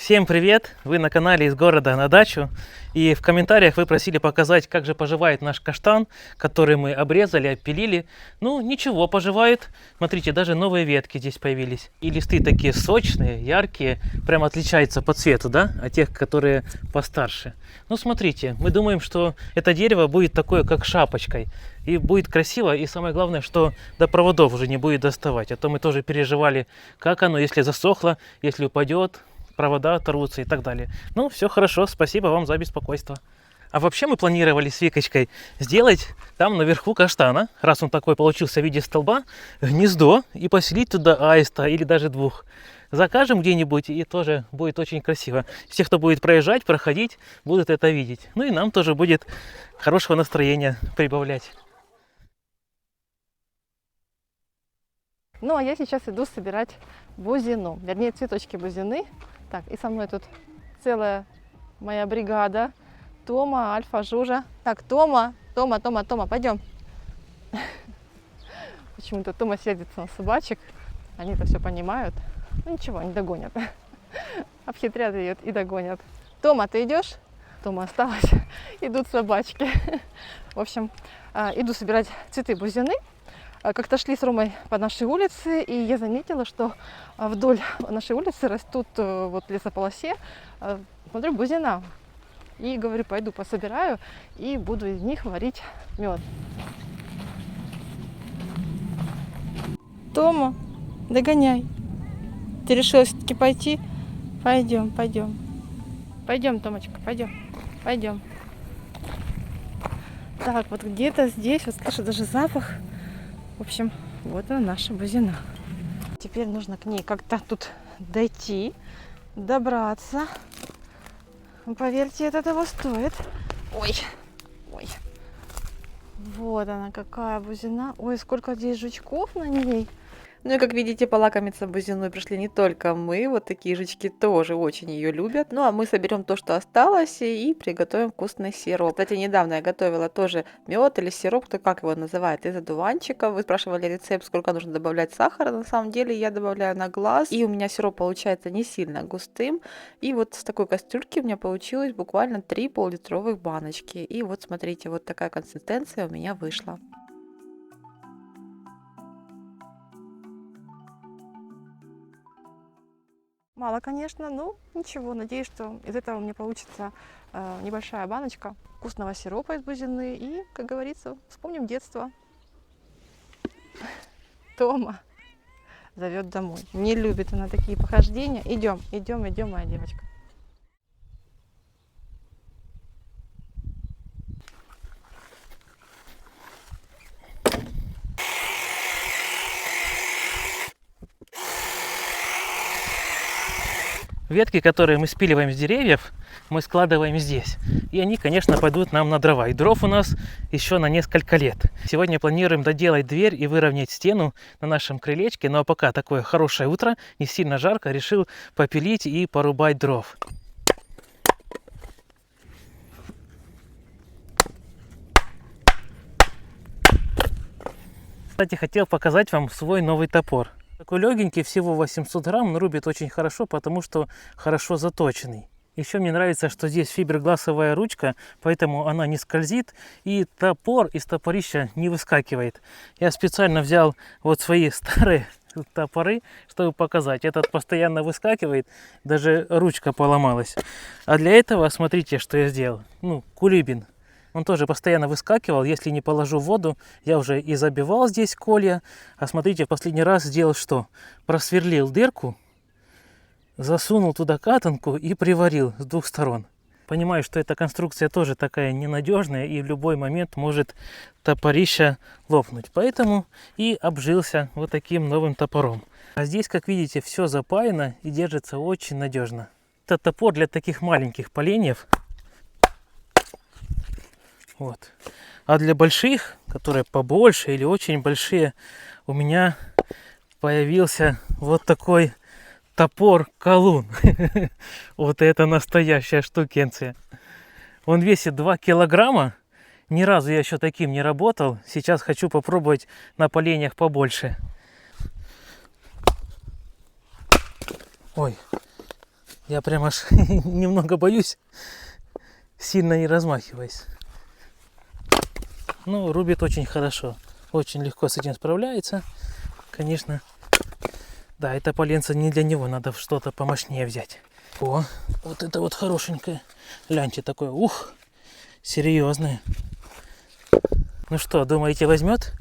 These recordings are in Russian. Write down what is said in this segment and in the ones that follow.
Всем привет! Вы на канале «Из города на дачу». И в комментариях вы просили показать, как же поживает наш каштан, который мы обрезали, опилили. Ну, ничего, поживает. Смотрите, даже новые ветки здесь появились. И листы такие сочные, яркие. Прям отличаются по цвету, да, от тех, которые постарше. Ну, смотрите, мы думаем, что это дерево будет такое, как шапочкой. И будет красиво. И самое главное, что до проводов уже не будет доставать. А то мы тоже переживали, как оно, если засохло, если упадет, провода оторвутся и так далее. Ну, все хорошо, спасибо вам за беспокойство. А вообще мы планировали с Викочкой сделать там наверху каштана, раз он такой получился в виде столба, гнездо и поселить туда аиста или даже двух. Закажем где-нибудь, и тоже будет очень красиво. Все, кто будет проезжать, проходить, будут это видеть. Ну и нам тоже будет хорошего настроения прибавлять. Ну, а я сейчас иду собирать бузину, вернее, цветочки бузины. Так, и со мной тут целая моя бригада. Тома, Альфа, Жужа. Так, Тома, пойдем. Почему-то Тома сердится на собачек. Они это все понимают. Ну ничего, они догонят. Обхитрят ее и догонят. Тома, ты идешь? Тома осталась. Идут собачки. В общем, иду собирать цветы бузины. Как-то шли с Ромой по нашей улице, и я заметила, что вдоль нашей улицы растут вот в лесополосе, смотрю, бузина. И говорю, пойду пособираю и буду из них варить мед. Тома, догоняй. Ты решила все-таки пойти? Пойдем. Пойдем, Томочка, пойдем. Так, вот где-то здесь, вот слышу даже запах. В общем, вот она, наша бузина. Теперь нужно к ней как-то тут дойти, добраться. Поверьте, это того стоит. Ой. Вот она, какая бузина. Ой, сколько здесь жучков на ней. Ну и как видите, полакомиться бузиной пришли не только мы, вот такие жучки тоже очень ее любят. Ну а мы соберем то, что осталось, и приготовим вкусный сироп. Кстати, недавно я готовила тоже мед или сироп, кто как его называет, из одуванчика. Вы спрашивали рецепт, сколько нужно добавлять сахара. На самом деле я добавляю на глаз, и у меня сироп получается не сильно густым. И вот с такой кастрюльки у меня получилось буквально 3 пол-литровых баночки. И вот смотрите, вот такая консистенция у меня вышла. Мало, конечно, но ничего. Надеюсь, что из этого у меня получится небольшая баночка вкусного сиропа из бузины. И, как говорится, вспомним детство. Тома зовет домой. Не любит она такие похождения. Идем, моя девочка. Ветки, которые мы спиливаем с деревьев, мы складываем здесь. И они, конечно, пойдут нам на дрова. И дров у нас еще на несколько лет. Сегодня планируем доделать дверь и выровнять стену на нашем крылечке. Ну а пока такое хорошее утро, не сильно жарко, решил попилить и порубать дров. Кстати, хотел показать вам свой новый топор. Такой легенький, всего 800 грамм, но рубит очень хорошо, потому что хорошо заточенный. Еще мне нравится, что здесь фиброгласовая ручка, поэтому она не скользит, и топор из топорища не выскакивает. Я специально взял вот свои старые топоры, чтобы показать. Этот постоянно выскакивает, даже ручка поломалась. А для этого, смотрите, что я сделал. Кулибин. Он тоже постоянно выскакивал, если не положу в воду. Я уже и забивал здесь колья. А смотрите, в последний раз сделал что? Просверлил дырку, засунул туда катанку и приварил с двух сторон. Понимаю, что эта конструкция тоже такая ненадежная, и в любой момент может топорище лопнуть. Поэтому и обжился вот таким новым топором. А здесь, как видите, все запаяно и держится очень надежно. Это топор для таких маленьких поленьев. Вот. А для больших, которые побольше или очень большие, у меня появился вот такой топор-колун. Вот это настоящая штукенция. Он весит 2 килограмма. Ни разу я еще таким не работал. Сейчас хочу попробовать на поленьях побольше. Ой, Я прям аж немного боюсь, сильно не размахиваясь. Ну, рубит очень хорошо. Очень легко с этим справляется. Конечно, да, это поленце не для него. Надо что-то помощнее взять. О, вот это вот хорошенькое. Гляньте, такое, ух, серьезное. Ну что, думаете, возьмет?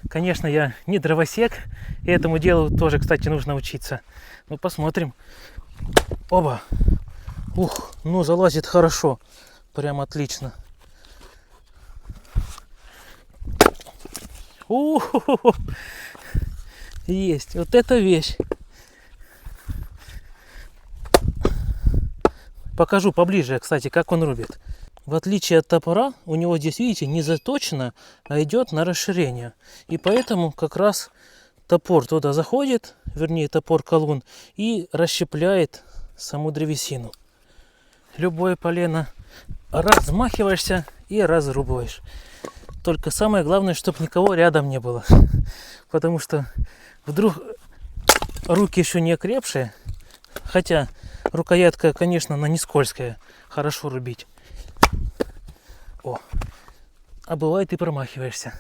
Конечно, я не дровосек. И этому делу тоже, кстати, нужно учиться. Ну, посмотрим. Оба. Ух, ну залазит хорошо. Прям отлично. Ух, есть. Вот это вещь. Покажу поближе, кстати, как он рубит. В отличие от топора, у него здесь, видите, не заточено, а идет на расширение. И поэтому как раз топор туда заходит, вернее топор-колун, и расщепляет саму древесину. Любое полено размахиваешься и разрубываешь. Только самое главное, чтобы никого рядом не было. Потому что вдруг руки еще не окрепшие, хотя рукоятка, конечно, она не скользкая, хорошо рубить. О, а бывает и промахиваешься.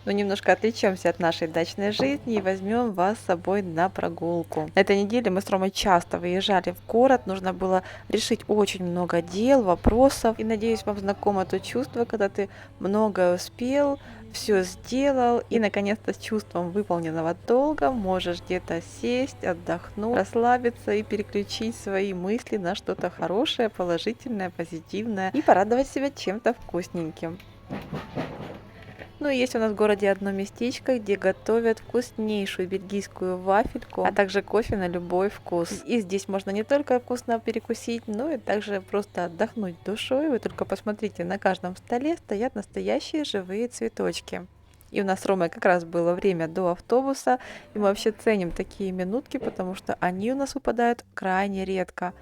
Но немножко отвлечемся от нашей дачной жизни и возьмем вас с собой на прогулку. На этой неделе мы с Ромой часто выезжали в город, нужно было решить очень много дел, вопросов. И надеюсь, вам знакомо то чувство, когда ты многое успел, все сделал и наконец-то с чувством выполненного долга можешь где-то сесть, отдохнуть, расслабиться и переключить свои мысли на что-то хорошее, положительное, позитивное и порадовать себя чем-то вкусненьким. Ну и есть у нас в городе одно местечко, где готовят вкуснейшую бельгийскую вафельку, а также кофе на любой вкус. И здесь можно не только вкусно перекусить, но и также просто отдохнуть душой. Вы только посмотрите, на каждом столе стоят настоящие живые цветочки. И у нас с Ромой как раз было время до автобуса, и мы вообще ценим такие минутки, потому что они у нас выпадают крайне редко.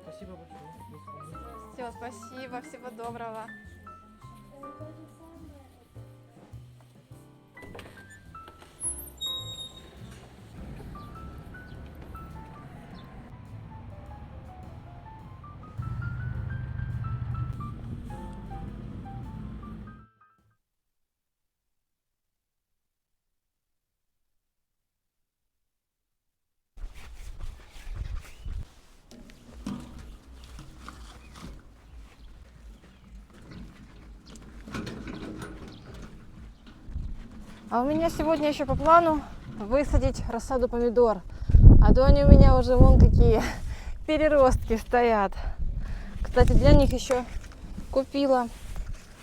Спасибо большое. Все, спасибо, всего доброго. А у меня сегодня еще по плану высадить рассаду помидор. А то они у меня уже вон какие переростки стоят. Кстати, для них еще купила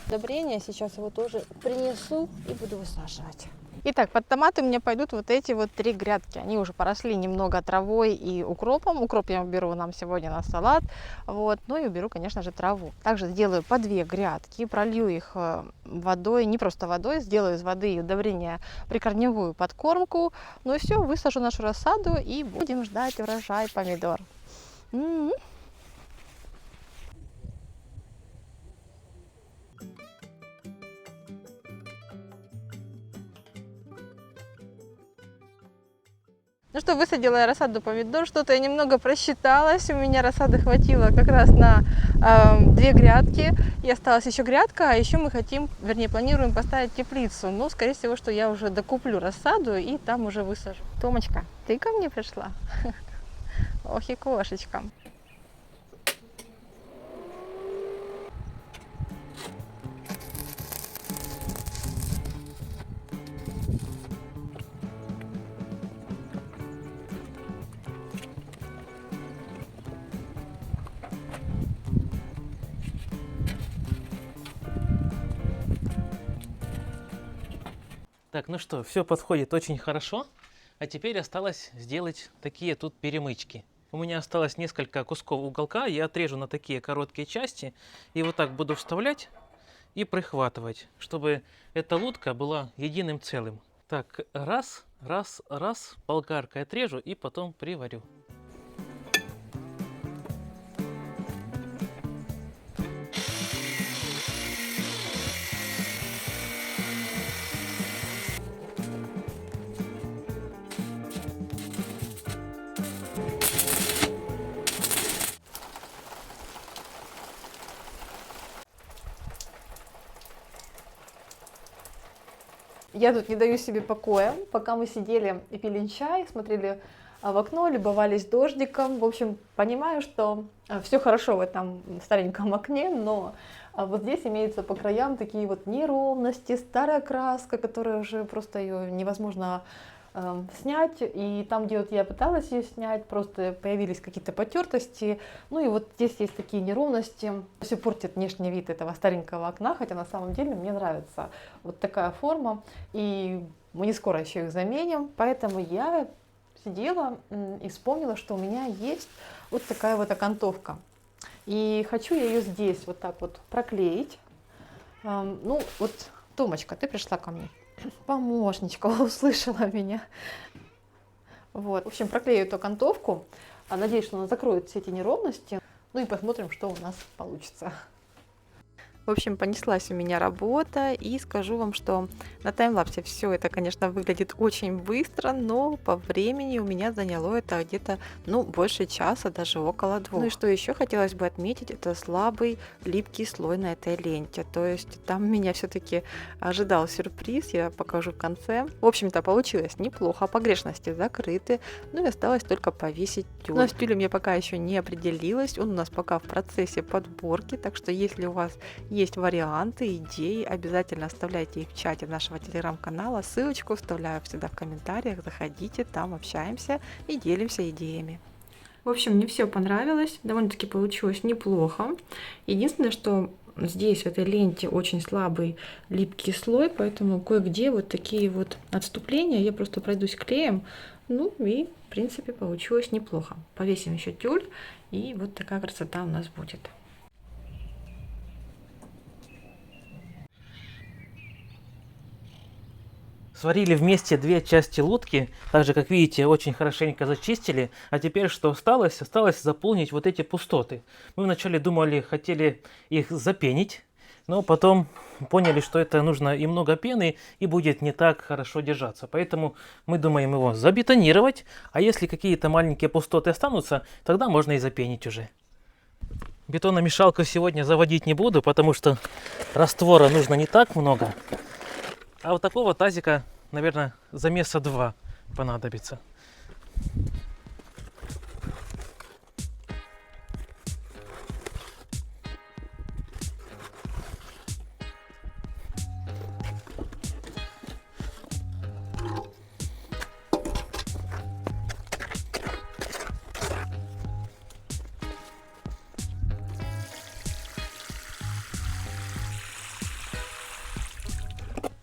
удобрение. Сейчас его тоже принесу и буду высаживать. Итак, под томаты у меня пойдут вот эти вот 3 грядки. Они уже поросли немного травой и укропом. Укроп я уберу нам сегодня на салат. Вот. Ну и уберу, конечно же, траву. Также сделаю по 2 грядки, пролью их водой, не просто водой, сделаю из воды и удобрения прикорневую подкормку. Ну и все, высажу нашу рассаду и будем ждать урожай помидор. Ну что, высадила я рассаду помидор, что-то я немного просчиталась, у меня рассады хватило как раз на 2 грядки, и осталась еще грядка, а еще мы хотим, вернее планируем поставить теплицу, но скорее всего, что я уже докуплю рассаду и там уже высажу. Томочка, ты ко мне пришла? Ох и кошечка. Так, ну что, все подходит очень хорошо. А теперь осталось сделать такие тут перемычки. У меня осталось несколько кусков уголка, я отрежу на такие короткие части и вот так буду вставлять и прихватывать, чтобы эта лодка была единым целым. Так, раз, раз, раз, болгаркой отрежу и потом приварю. Я тут не даю себе покоя, пока мы сидели и пили чай, смотрели в окно, любовались дождиком. В общем, понимаю, что все хорошо в этом стареньком окне, но вот здесь имеются по краям такие вот неровности, старая краска, которая уже просто ее невозможно снять. И там, где вот я пыталась ее снять, просто появились какие-то потертости. Ну и вот здесь есть такие неровности. Все портит внешний вид этого старенького окна, хотя на самом деле мне нравится вот такая форма. И мы не скоро еще их заменим, поэтому я сидела и вспомнила, что у меня есть вот такая вот окантовка. И хочу я ее здесь вот так вот проклеить. Ну вот, Томочка, ты пришла ко мне. Помощничка услышала меня. Вот, в общем, проклею эту окантовку. Надеюсь, что она закроет все эти неровности. Ну и посмотрим, что у нас получится. В общем, понеслась у меня работа, и скажу вам, что на таймлапсе все это, конечно, выглядит очень быстро, но по времени у меня заняло это где-то, больше часа, даже около 2. Ну и что еще хотелось бы отметить, это слабый липкий слой на этой ленте. То есть там меня все-таки ожидал сюрприз, я покажу в конце. В общем-то, получилось неплохо, погрешности закрыты, ну и осталось только повесить тюль. Но с тюлем я пока еще не определилась, он у нас пока в процессе подборки, так что если у вас есть варианты, идеи, обязательно оставляйте их в чате нашего телеграм-канала. Ссылочку вставляю всегда в комментариях. Заходите, там общаемся и делимся идеями. В общем, мне все понравилось. Довольно-таки получилось неплохо. Единственное, что здесь в этой ленте очень слабый липкий слой, поэтому кое-где вот такие вот отступления. Я просто пройдусь клеем. Ну и, в принципе, получилось неплохо. Повесим еще тюль, и вот такая красота у нас будет. Сварили вместе две части лодки, так же, как видите, очень хорошенько зачистили. А теперь что осталось? Осталось заполнить вот эти пустоты. Мы вначале думали, хотели их запенить, но потом поняли, что это нужно и много пены, и будет не так хорошо держаться. Поэтому мы думаем его забетонировать, а если какие-то маленькие пустоты останутся, тогда можно и запенить уже. Бетономешалку сегодня заводить не буду, потому что раствора нужно не так много. А вот такого тазика, наверное, замеса 2 понадобится.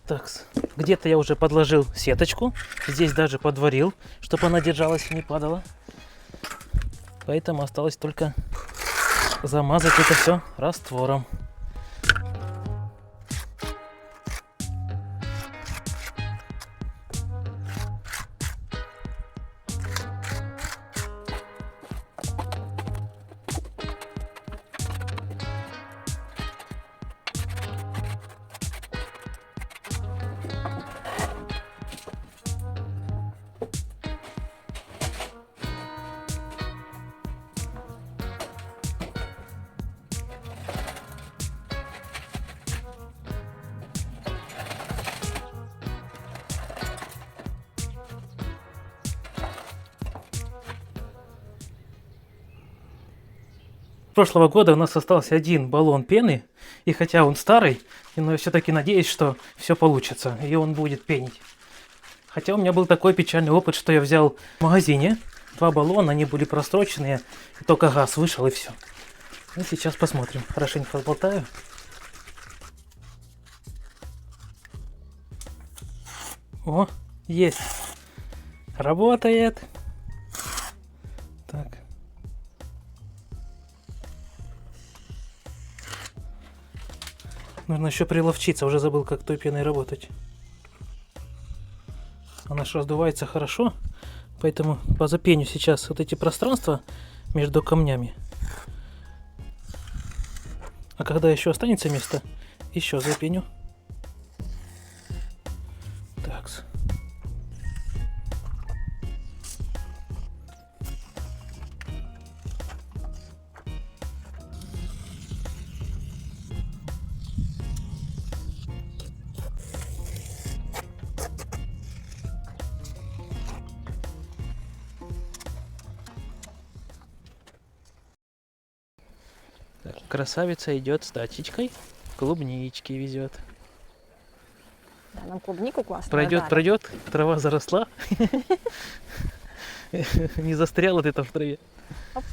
Так, где-то я уже подложил сеточку. Здесь даже подварил, чтобы она держалась и не падала. Поэтому осталось только замазать это все раствором. Прошлого года у нас остался один баллон пены, и хотя он старый, но я все-таки надеюсь, что все получится, и он будет пенить. Хотя у меня был такой печальный опыт, что я взял в магазине 2 баллона, они были просроченные, и только газ вышел, и все. И сейчас посмотрим, хорошенько разболтаю. О, есть. Работает. Так. Нужно еще приловчиться, уже забыл, как той пеной работать. Она же раздувается хорошо, поэтому позапеню сейчас вот эти пространства между камнями. А когда еще останется место, еще запеню. Так. Красавица идет с тачечкой, клубнички везет. Да, нам клубнику классно. Пройдет, трава заросла. Не застряла ты там в траве. Оп.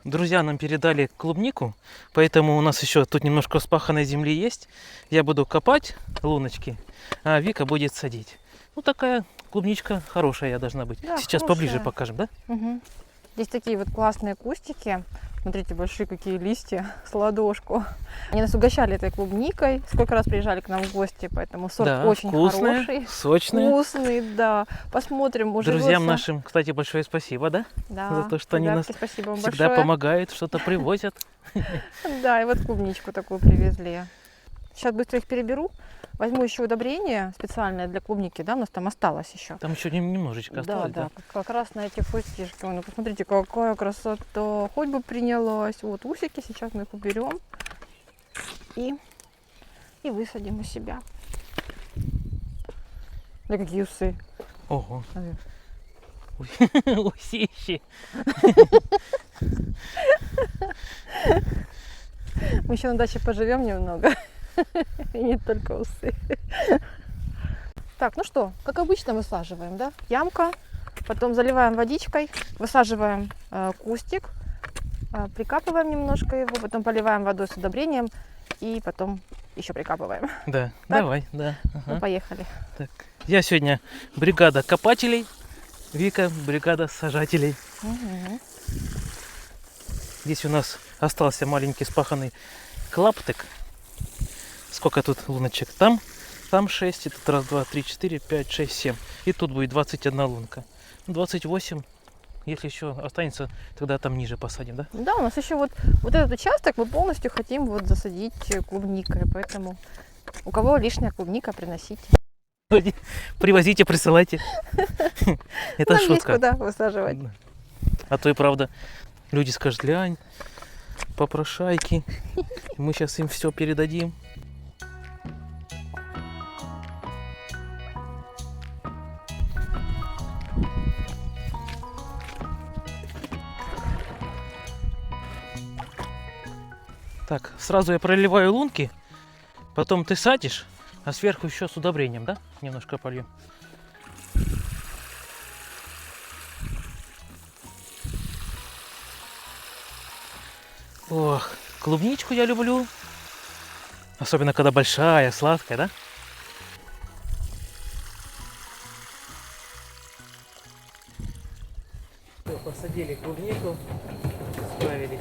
Друзья нам передали клубнику, поэтому у нас еще тут немножко вспаханной земли есть. Я буду копать луночки, а Вика будет садить. Ну такая клубничка хорошая должна быть. Да, Сейчас хорошая. поближе покажем, да? Угу. Здесь такие вот классные кустики. Смотрите, большие какие листья с ладошку. Они нас угощали этой клубникой. Сколько раз приезжали к нам в гости, поэтому сорт Да, очень вкусная, хороший. сочная. Вкусный, да. Посмотрим, уже Друзьям нашим, кстати, большое спасибо, да? да, За то, что они нас ребятки, спасибо вам всегда большое. помогают, что-то привозят. Да, и вот клубничку такую привезли. Сейчас быстро их переберу. Возьму еще удобрение специальное для клубники, да, у нас там осталось еще. Там еще немножечко осталось, Да, как раз на эти кустишки. Ну, посмотрите, какая красота. Хоть бы принялась. Вот усики, сейчас мы их уберем и высадим у себя. Да какие усы. Ого. Смотри. Усищи. Мы еще на даче поживем немного. И не только усы. Так, ну что, как обычно высаживаем, да? Ямка, потом заливаем водичкой, высаживаем кустик, прикапываем немножко его, потом поливаем водой с удобрением и потом еще прикапываем. Да, Так? давай, да. Ну, Ага. поехали. Так. Я сегодня бригада копателей, Вика бригада сажателей. Угу. Здесь у нас остался маленький спаханный клаптик. Сколько тут луночек? Там 6, и тут раз, два, три, 4, 5, 6, 7. И тут будет 21 лунка. 28. Если еще останется, тогда там ниже посадим, да? Да, у нас еще вот этот участок мы полностью хотим вот засадить клубникой, поэтому у кого лишняя клубника, приносите. Привозите, присылайте. Это Нам есть шутка. куда высаживать. А то и правда, люди скажут: глянь, попрошайки. Мы сейчас им все передадим. Так, сразу я проливаю лунки, потом ты садишь, а сверху еще с удобрением, да? Немножко полью. Ох, клубничку я люблю. Особенно, когда большая, сладкая, да? Все, посадили клубнику, справились.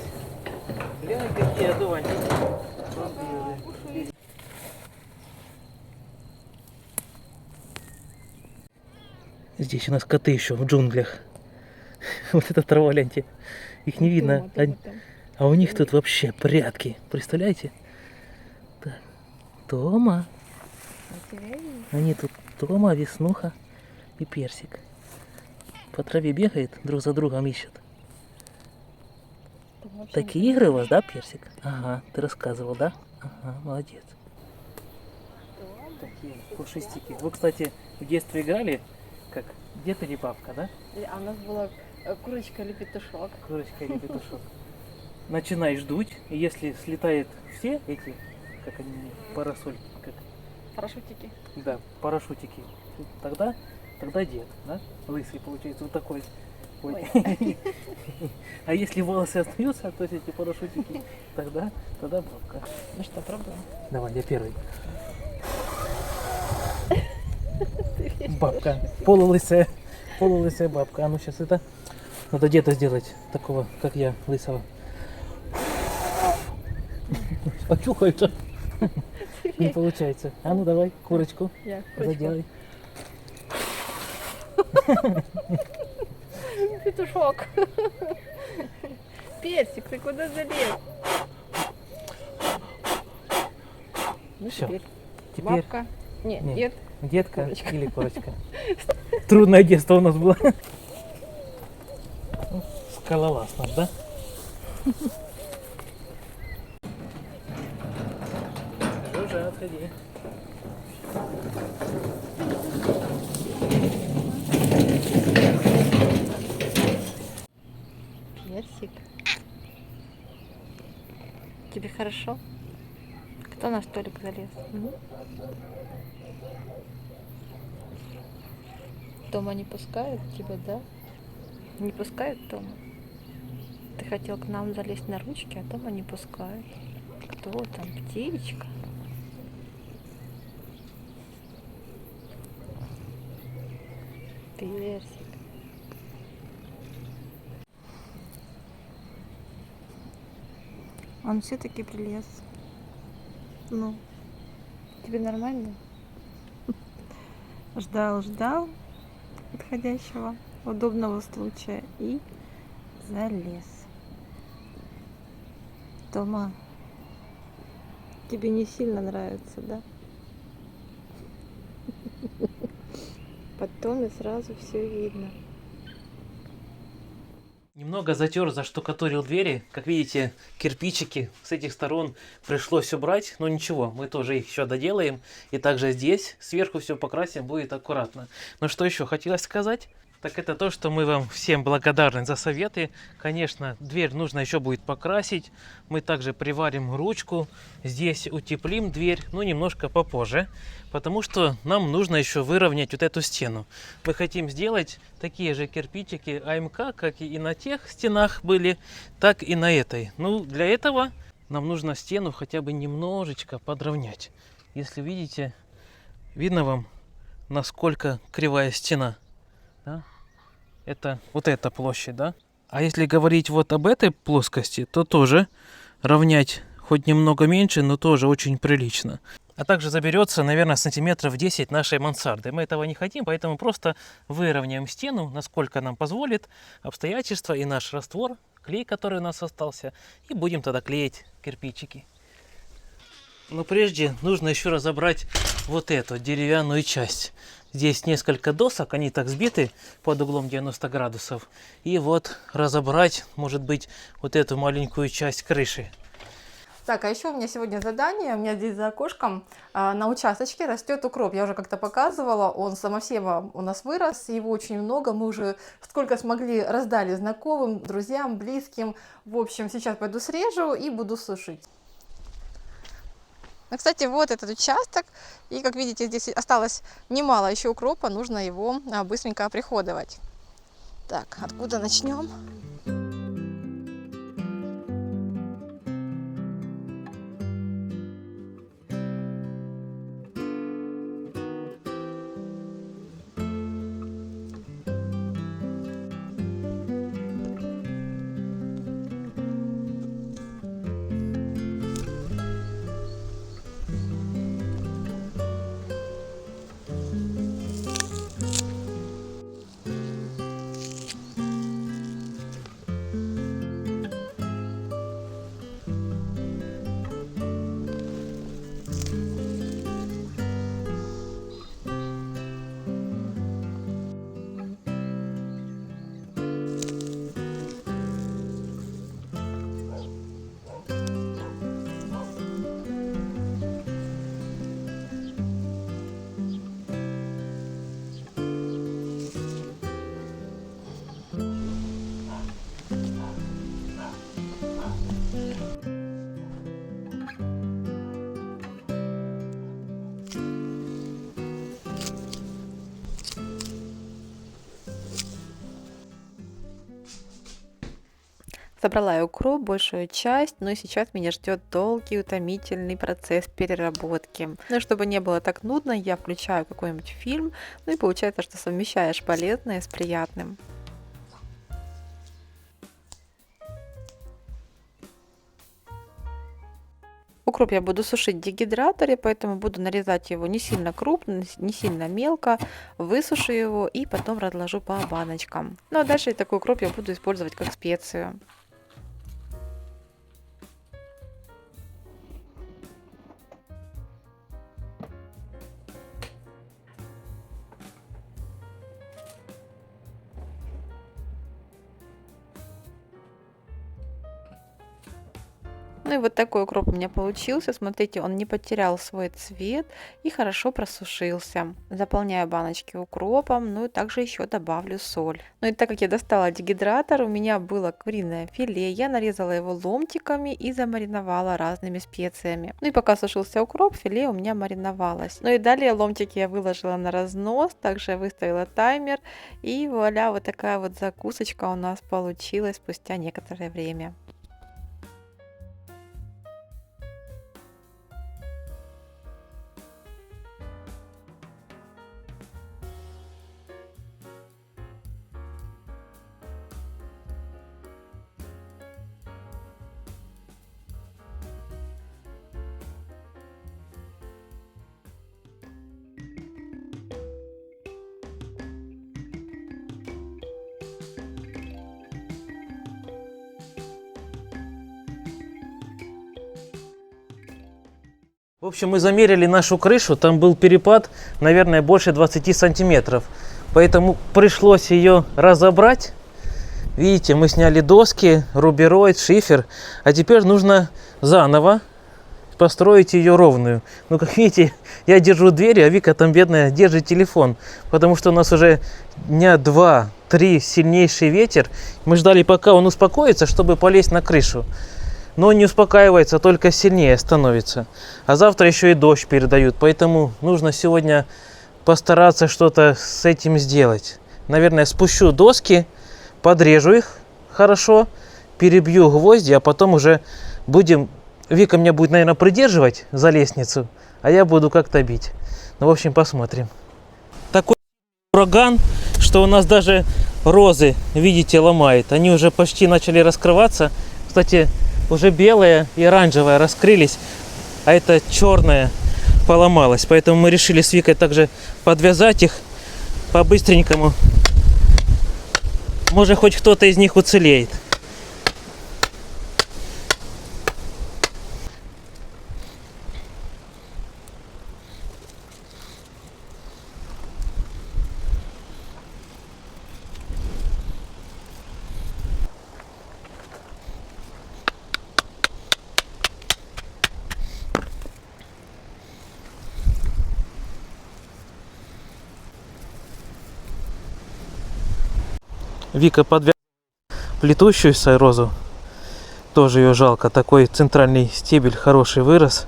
Глянь, какие одуванчики. Здесь у нас коты еще в джунглях. Вот это трава, гляньте. Их не видно. А у них тут вообще прятки. Представляете? Так. Тома. Они тут Тома, Веснуха и Персик. По траве бегает, друг за другом ищут. Такие игры у вас, да, Персик? Ага, ты рассказывал, да? Ага, молодец. Такие пушистики. Вы, кстати, в детстве играли как дед или бабка, да? А у нас была курочка или петушок. Курочка или петушок. Начинаешь дуть, и если слетает все эти, как они, парасольки, как... Парашютики. Да, парашютики, тогда дед, да? Лысый получается, вот такой. Ой. А если волосы остаются, то есть эти парашютики, тогда бабка. Ну что, пробуем? Давай, я первый. Бабка, полулысая, Полулысая бабка. А ну сейчас это... Надо деда сделать, такого, как я, лысого. Очухается. Не получается. А ну давай, курочку заделай. Петушок. Персик, ты куда залез? Ну, Всё. теперь Теперь бабка. Нет, Нет. дед. детка Курочка. или курочка. Трудное детство у нас было. Скалолаз наш, да? Жужа, отходи. Персик. Тебе хорошо? Кто на столик залез? Тома не пускает тебя, да? Не пускает Тома? Ты хотел к нам залезть на ручки, а Тома не пускает. Кто там? Птичка? Персик. Он все-таки прилез. Ну, тебе нормально? Ждал подходящего, удобного случая и залез. Тома, тебе не сильно нравится, да? Под Томе сразу все видно. Немного затер, заштукатурил двери. Как видите, кирпичики с этих сторон пришлось убрать. Но ничего, мы тоже их еще доделаем. И также здесь сверху все покрасим, будет аккуратно. Но что еще хотелось сказать? Так это то, что мы вам всем благодарны за советы. Конечно, дверь нужно еще будет покрасить. Мы также приварим ручку. Здесь утеплим дверь, но немножко попозже. Потому что нам нужно еще выровнять вот эту стену. Мы хотим сделать такие же кирпичики АМК, как и на тех стенах были, так и на этой. Ну, для этого нам нужно стену хотя бы немножечко подровнять. Если видите, видно вам, насколько кривая стена? Да? Это вот эта площадь, да? А если говорить вот об этой плоскости, то тоже равнять хоть немного меньше, но тоже очень прилично. А также заберется, наверное, сантиметров 10 нашей мансарды. Мы этого не хотим, поэтому просто выровняем стену, насколько нам позволит обстоятельства и наш раствор, клей, который у нас остался, и будем тогда клеить кирпичики. Но прежде нужно еще разобрать вот эту деревянную часть. Здесь несколько досок, они так сбиты под углом 90 градусов. И вот разобрать, может быть, вот эту маленькую часть крыши. Так, а еще у меня сегодня задание. У меня здесь за окошком на участочке растет укроп. Я уже как-то показывала, он самосева у нас вырос, его очень много. Мы уже сколько смогли раздали знакомым, друзьям, близким. В общем, сейчас пойду срежу и буду сушить. Ну, кстати, вот этот участок. И, как видите, здесь осталось немало еще укропа. Нужно его быстренько оприходовать. Так, откуда начнем? Собрала я укроп, большую часть, но сейчас меня ждет долгий, утомительный процесс переработки. Ну и чтобы не было так нудно, я включаю какой-нибудь фильм, ну и получается, что совмещаешь полезное с приятным. Укроп я буду сушить в дегидраторе, поэтому буду нарезать его не сильно крупно, не сильно мелко, высушу его и потом разложу по баночкам. Ну а дальше такой укроп я буду использовать как специю. Ну и вот такой укроп у меня получился. Смотрите, он не потерял свой цвет и хорошо просушился. Заполняю баночки укропом, ну и также еще добавлю соль. Ну и так как я достала дегидратор, у меня было куриное филе. Я нарезала его ломтиками и замариновала разными специями. Ну и пока сушился укроп, филе у меня мариновалось. Ну и далее ломтики я выложила на разнос, также я выставила таймер. И вуаля, вот такая вот закусочка у нас получилась спустя некоторое время. В общем, мы замерили нашу крышу, там был перепад, наверное, больше 20 сантиметров. Поэтому пришлось ее разобрать. Видите, мы сняли доски, рубероид, шифер. А теперь нужно заново построить ее ровную. Ну, как видите, я держу дверь, а Вика там, бедная, держит телефон. Потому что у нас уже дня 2-3 сильнейший ветер. Мы ждали, пока он успокоится, чтобы полезть на крышу. Но он не успокаивается, только сильнее становится. А завтра еще и дождь передают. Поэтому нужно сегодня постараться что-то с этим сделать. Наверное, спущу доски, подрежу их хорошо, перебью гвозди, а потом уже будем... Вика меня будет, наверное, придерживать за лестницу, а я буду как-то бить. Ну, в общем, посмотрим. Такой ураган, что у нас даже розы, видите, ломает. Они уже почти начали раскрываться. Кстати, уже белая и оранжевая раскрылись, а это черная поломалась. Поэтому мы решили с Викой также подвязать их по-быстренькому. Может, хоть кто-то из них уцелеет. Вика подвязала плетущуюся розу. Тоже ее жалко. Такой центральный стебель хороший вырос.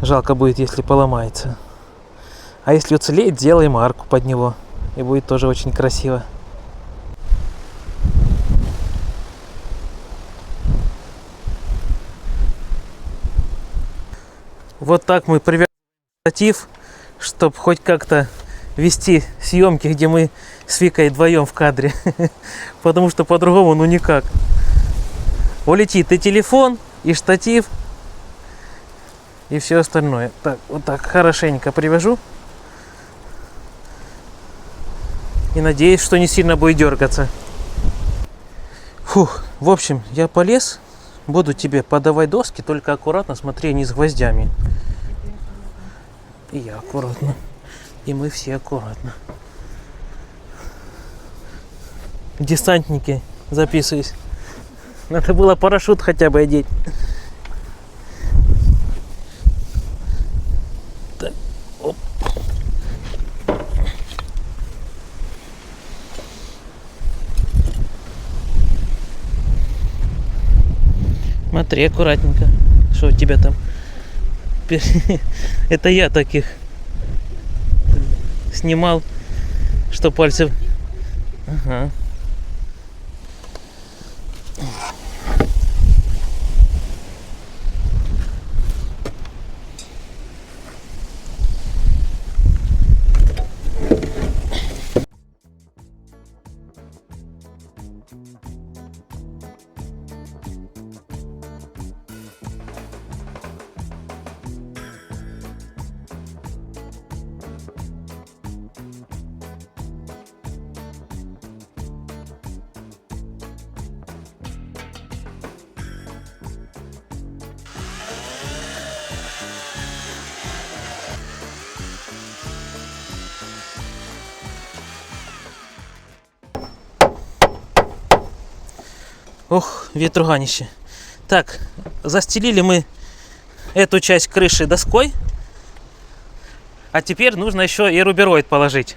Жалко будет, если поломается. А если уцелеет, сделаем арку под него. И будет тоже очень красиво. Вот так мы привязали штатив, чтобы хоть как-то вести съемки, где мы с Викой вдвоем в кадре. Потому что по-другому ну никак. Улетит и телефон, и штатив, и все остальное. Так, вот так хорошенько привяжу. И надеюсь, что не сильно будет дергаться. Фух, в общем, я полез. Буду тебе подавать доски, только аккуратно смотри, не с гвоздями. И я аккуратно. И мы все аккуратно. Десантники, записываюсь. Надо было парашют хотя бы одеть. Так, оп. Смотри аккуратненько. Что у тебя там? Это я таких снимал, что пальцы... Ага. Ох, ветруганище. Так, застелили мы эту часть крыши доской. А теперь нужно еще и рубероид положить.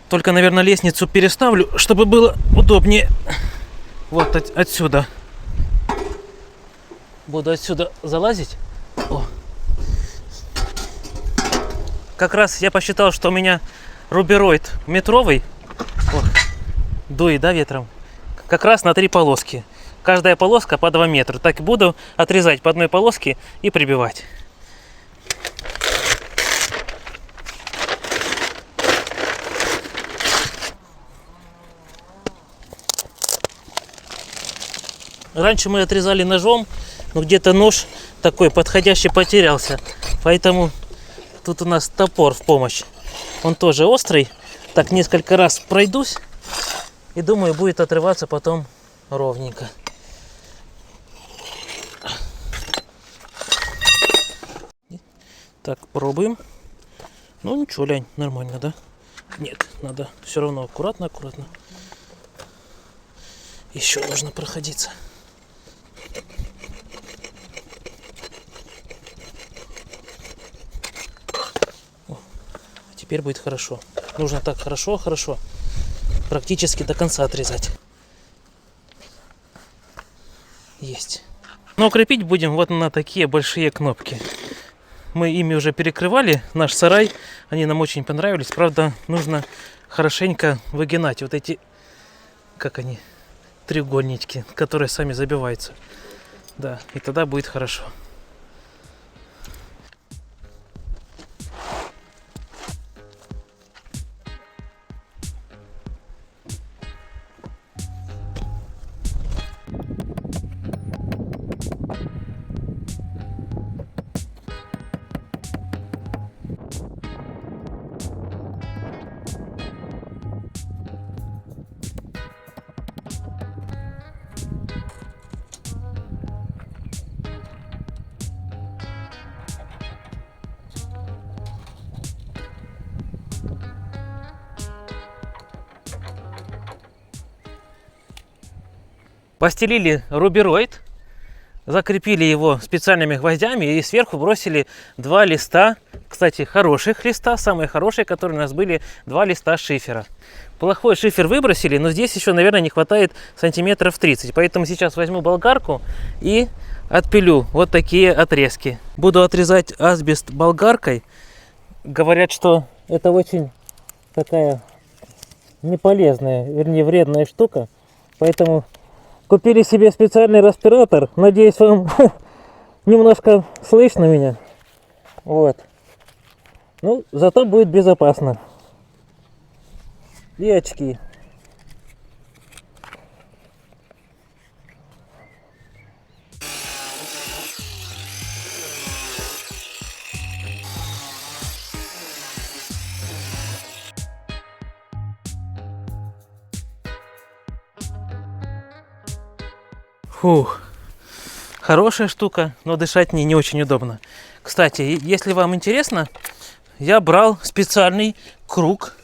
Только, наверное, лестницу переставлю, чтобы было удобнее. Вот отсюда. Буду отсюда залазить. О. Как раз я посчитал, что у меня рубероид метровый. О. Дует, да, ветром? Как раз на 3 полоски. Каждая полоска по 2 метра. Так и буду отрезать по одной полоске и прибивать. Раньше мы отрезали ножом, но где-то нож такой подходящий потерялся. Поэтому тут у нас топор в помощь. Он тоже острый. Так несколько раз пройдусь. И думаю, будет отрываться потом ровненько. Так, пробуем. Ну ничего, Лянь, нормально, да? Нет, надо все равно аккуратно. Еще нужно проходиться. О, теперь будет хорошо. Нужно так хорошо, практически до конца отрезать. Есть. Но укрепить будем вот на такие большие кнопки. Мы ими уже перекрывали наш сарай. Они нам очень понравились. Правда, нужно хорошенько выгинать вот эти, как они, треугольнички, которые сами забиваются. Да, и тогда будет хорошо. Постелили рубероид, закрепили его специальными гвоздями и сверху бросили 2 листа, кстати, хороших листа, самые хорошие, которые у нас были, 2 листа шифера. Плохой шифер выбросили, но здесь еще, наверное, не хватает сантиметров 30, поэтому сейчас возьму болгарку и отпилю вот такие отрезки. Буду отрезать асбест болгаркой. Говорят, что это очень такая неполезная, вернее вредная штука, поэтому купили себе специальный респиратор. Надеюсь, вам немножко слышно меня. Вот. Ну, зато будет безопасно. И очки. Фух. Хорошая штука, но дышать не очень удобно. Кстати, если вам интересно, я брал специальный круг.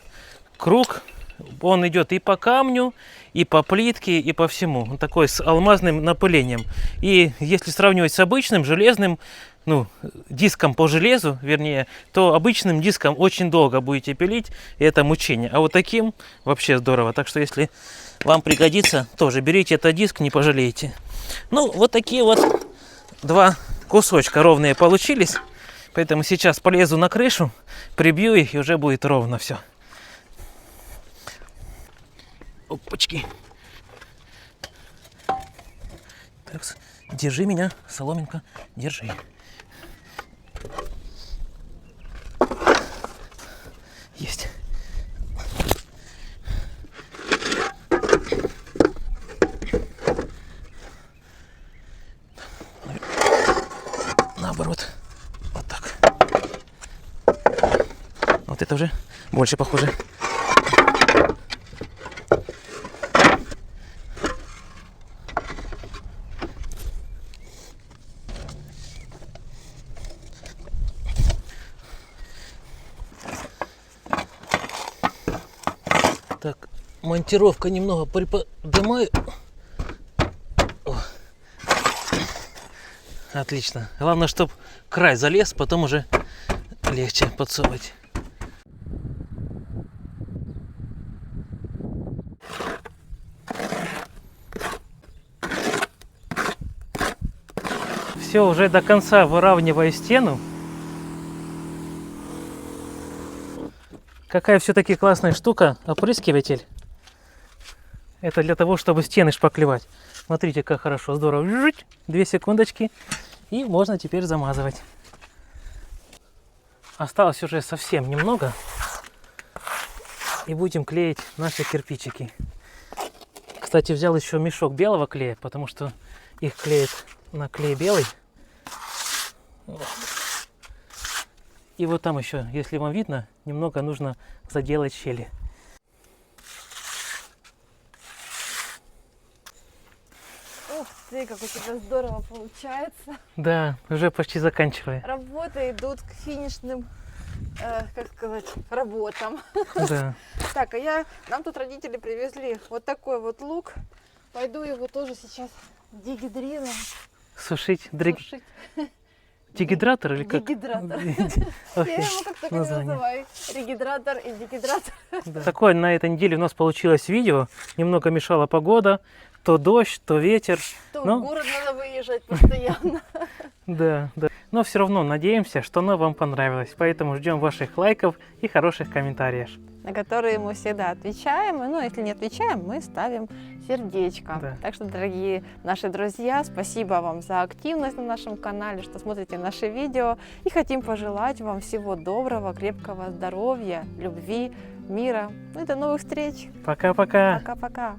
Круг, он идет и по камню, и по плитке, и по всему. Он такой с алмазным напылением. И если сравнивать с обычным железным, ну, диском по железу, вернее, то обычным диском очень долго будете пилить, и это мучение. А вот таким вообще здорово. Так что если вам пригодится, тоже берите этот диск, не пожалеете. Ну, вот такие вот 2 кусочка ровные получились. Поэтому сейчас полезу на крышу, прибью их, и уже будет ровно все. Опачки. Так, держи меня, соломинка, держи. Есть. Наоборот. Вот так. Вот это уже больше похоже. Так, монтировка немного приподнимаю. Отлично. Главное, чтобы край залез, потом уже легче подсовывать. Все, уже до конца выравниваю стену. Какая все-таки классная штука, опрыскиватель. Это для того, чтобы стены шпаклевать. Смотрите, как хорошо, здорово. 2 секундочки. И можно теперь замазывать. Осталось уже совсем немного. И будем клеить наши кирпичики. Кстати, взял еще мешок белого клея, потому что их клеят на клей белый. Вот. И вот там еще, если вам видно, немного нужно заделать щели. Ух ты, как у тебя здорово получается. Да, уже почти заканчивая. Работы идут к финишным, как сказать, работам. Да. Так, нам тут родители привезли вот такой вот лук. Пойду его тоже сейчас дегидрировать. Сушить. Сушить. Дегидратор или как? Дегидратор. Я Окей, его как только не название. называю. Регидратор и дегидратор. Да. Такое на этой неделе у нас получилось видео. Немного мешала погода. То дождь, то ветер. То Ну. в город надо выезжать постоянно. Да, да. Но все равно надеемся, что оно вам понравилось. Поэтому ждем ваших лайков и хороших комментариев. На которые мы всегда отвечаем. Ну, если не отвечаем, мы ставим сердечко. Да. Так что, дорогие наши друзья, спасибо вам за активность на нашем канале, что смотрите наши видео. И хотим пожелать вам всего доброго, крепкого здоровья, любви, мира. Ну и до новых встреч. Пока-пока. Пока-пока.